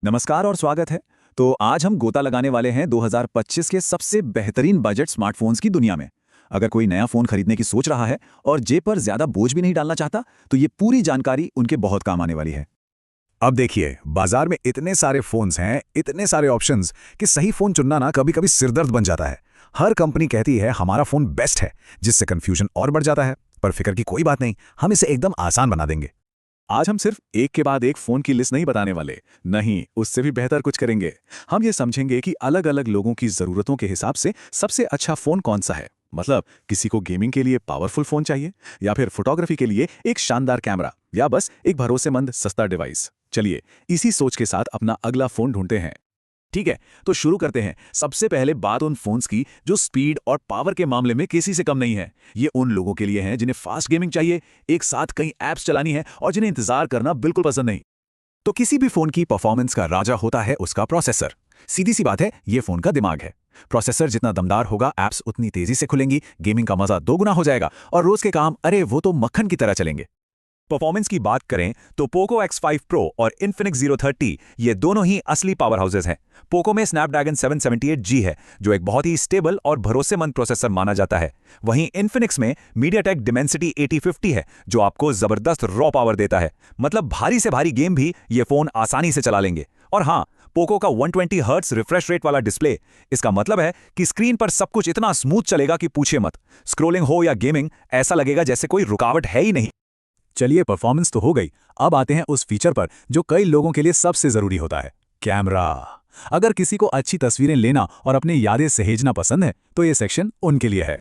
नमस्कार और स्वागत है। तो आज हम गोता लगाने वाले हैं 2025 के सबसे बेहतरीन बजट स्मार्टफोन्स की दुनिया में। अगर कोई नया फोन खरीदने की सोच रहा है और जेब पर ज्यादा बोझ भी नहीं डालना चाहता, तो ये पूरी जानकारी उनके बहुत काम आने वाली है। अब देखिए, बाजार में इतने सारे फोन्स हैं, इतने सारे ऑप्शंस कि सही फोन चुनना ना कभी-कभी सिरदर्द बन जाता है। हर कंपनी कहती है हमारा फोन बेस्ट है, जिससे कंफ्यूजन और बढ़ जाता है। पर फिक्र की कोई बात नहीं, हम इसे एकदम आसान बना देंगे। आज हम सिर्फ एक के बाद एक फोन की लिस्ट नहीं बताने वाले, नहीं, उससे भी बेहतर कुछ करेंगे। हम ये समझेंगे कि अलग अलग लोगों की जरूरतों के हिसाब से सबसे अच्छा फोन कौन सा है। मतलब किसी को गेमिंग के लिए पावरफुल फोन चाहिए, या फिर फोटोग्राफी के लिए एक शानदार कैमरा, या बस एक भरोसेमंद सस्ता डिवाइस। चलिए इसी सोच के साथ अपना अगला फोन ढूंढते हैं। ठीक है, तो शुरू करते हैं। सबसे पहले बात उन फोन्स की जो स्पीड और पावर के मामले में किसी से कम नहीं है। ये उन लोगों के लिए हैं जिन्हें फास्ट गेमिंग चाहिए, एक साथ कई ऐप्स चलानी है और जिन्हें इंतजार करना बिल्कुल पसंद नहीं। तो किसी भी फोन की परफॉर्मेंस का राजा होता है उसका प्रोसेसर। सीधी सी बात है, ये फोन का दिमाग है। प्रोसेसर जितना दमदार होगा, ऐप्स उतनी तेजी से खुलेंगी, गेमिंग का मजा दोगुना हो जाएगा और रोज के काम, अरे वो तो मक्खन की तरह चलेंगे। परफॉर्मेंस की बात करें तो पोको X5 Pro और Infinix Zero 30 ये दोनों ही असली पावर हाउसेज हैं। पोको में स्नैपड्रैगन 778G है, जो एक बहुत ही स्टेबल और भरोसेमंद प्रोसेसर माना जाता है। वहीं इन्फिनिक्स में MediaTek Dimensity 8050 है, जो आपको जबरदस्त रॉ पावर देता है। मतलब भारी से भारी गेम भी ये फोन आसानी से चला लेंगे। और हाँ, पोको का 120 हर्ट्ज रिफ्रेश रेट वाला डिस्प्ले, इसका मतलब है कि स्क्रीन पर सब कुछ इतना स्मूथ चलेगा कि पूछिए मत। स्क्रोलिंग हो या गेमिंग, ऐसा लगेगा जैसे कोई रुकावट है ही नहीं। चलिए, परफॉर्मेंस तो हो गई। अब आते हैं उस फीचर पर जो कई लोगों के लिए सबसे जरूरी होता है, कैमरा। अगर किसी को अच्छी तस्वीरें लेना और अपनी यादें सहेजना पसंद है, तो ये सेक्शन उनके लिए है।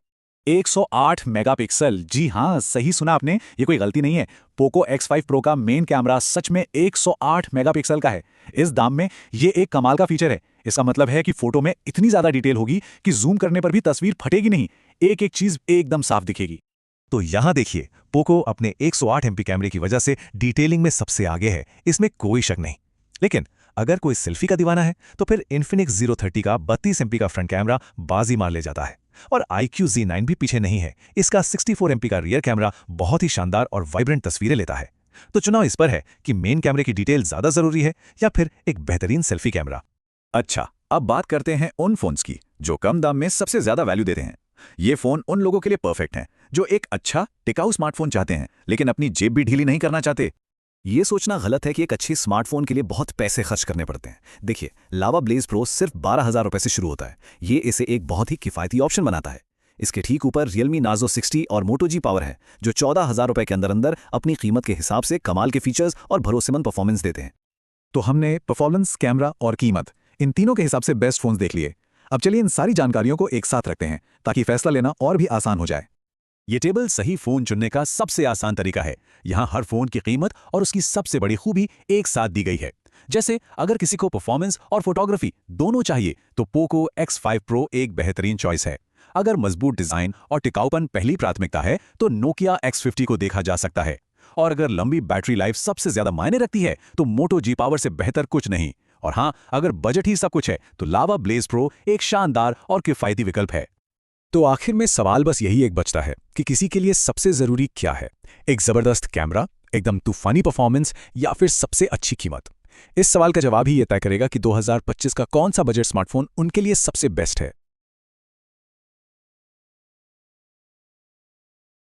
108 मेगापिक्सल, जी हाँ, सही सुना आपने, ये कोई गलती नहीं है। पोको X5 Pro का मेन कैमरा सच में 108 मेगापिक्सल का है। इस दाम में ये एक कमाल का फीचर है। इसका मतलब है कि फोटो में इतनी ज्यादा डिटेल होगी कि जूम करने पर भी तस्वीर फटेगी नहीं, एक एक चीज एकदम साफ दिखेगी। तो यहाँ देखिए, पोको अपने 108 एमपी कैमरे की वजह से डिटेलिंग में सबसे आगे है, इसमें कोई शक नहीं। लेकिन अगर कोई सेल्फी का दीवाना है, तो फिर Infinix Zero 30 का 32 एमपी का फ्रंट कैमरा बाजी मार ले जाता है। और iQOO Z9 भी पीछे नहीं है। इसका 64 एमपी का रियर कैमरा बहुत ही शानदार और वाइब्रेंट तस्वीरें लेता है। तो चुनाव इस पर है कि मेन कैमरे की डिटेल ज्यादा जरूरी है या फिर एक बेहतरीन सेल्फी कैमरा। अच्छा, अब बात करते हैं उन फोन्स की जो कम दाम में सबसे ज्यादा वैल्यू देते हैं। ये फोन उन लोगों के लिए परफेक्ट हैं जो एक अच्छा टिकाऊ स्मार्टफोन चाहते हैं, लेकिन अपनी जेब भी ढीली नहीं करना चाहते। ये सोचना गलत है कि एक अच्छे स्मार्टफोन के लिए बहुत पैसे खर्च करने पड़ते हैं। देखिए, लावा ब्लेज प्रो सिर्फ 12,000 रुपए से शुरू होता है। ये इसे एक बहुत ही किफायती ऑप्शन बनाता है। इसके ठीक ऊपर Realme Nazo 60 और Moto G Power है, जो 14,000 रुपए के अंदर अंदर अपनी कीमत के हिसाब से कमाल के फीचर्स और भरोसेमंद परफॉर्मेंस देते हैं। तो हमने परफॉर्मेंस, कैमरा और कीमत, इन तीनों के हिसाब से बेस्ट फोन्स देख लिए। अब चलिए इन सारी जानकारियों को एक साथ रखते हैं ताकि फैसला लेना और भी आसान हो जाए। ये टेबल सही फोन चुनने का सबसे आसान तरीका है। यहाँ हर फोन की कीमत और उसकी सबसे बड़ी खूबी एक साथ दी गई है। जैसे अगर किसी को परफॉर्मेंस और फोटोग्राफी दोनों चाहिए, तो पोको X5 Pro एक बेहतरीन चॉइस है। अगर मजबूत डिजाइन और टिकाऊपन पहली प्राथमिकता है, तो Nokia X50 को देखा जा सकता है। और अगर लंबी बैटरी लाइफ सबसे ज्यादा मायने रखती है, तो Moto G Power से बेहतर कुछ नहीं। और हाँ, अगर बजट ही सब कुछ है, तो लावा ब्लेज प्रो एक शानदार और किफायती विकल्प है। तो आखिर में सवाल बस यही एक बचता है कि किसी के लिए सबसे जरूरी क्या है, एक जबरदस्त कैमरा, एकदम तूफानी परफॉर्मेंस, या फिर सबसे अच्छी कीमत। इस सवाल का जवाब ही ये तय करेगा कि 2025 का कौन सा बजट स्मार्टफोन उनके लिए सबसे बेस्ट है।